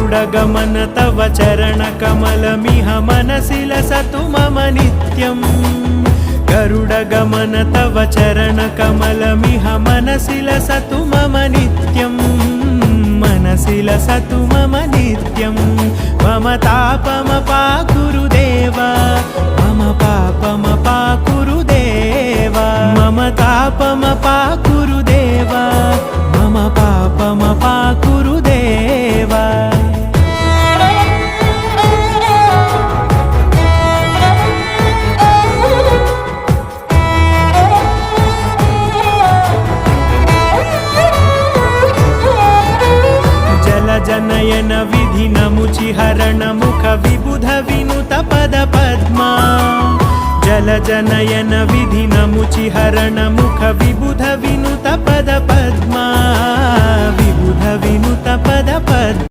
गरुडगमन तव चरणकमलमिह मनसि लसतु मम नित्यम् गरुडगमन तव चरणकमलमिह मनसि लसतु मम नित्यम् मनसि लसतु मम नित्यम् मम तापमपाकुरु देव मम पापमपाकुरु देव मम तापमपाकुरु देव मम पापमपाकुरु देव जनयन विधिनमुचिहरण मुख विबुध विनुत पद पद्मा जल जनयन विधिनमुचिहरण मुख विबुध विनुत पद पद्मा विबुध विनुत पद पद्मा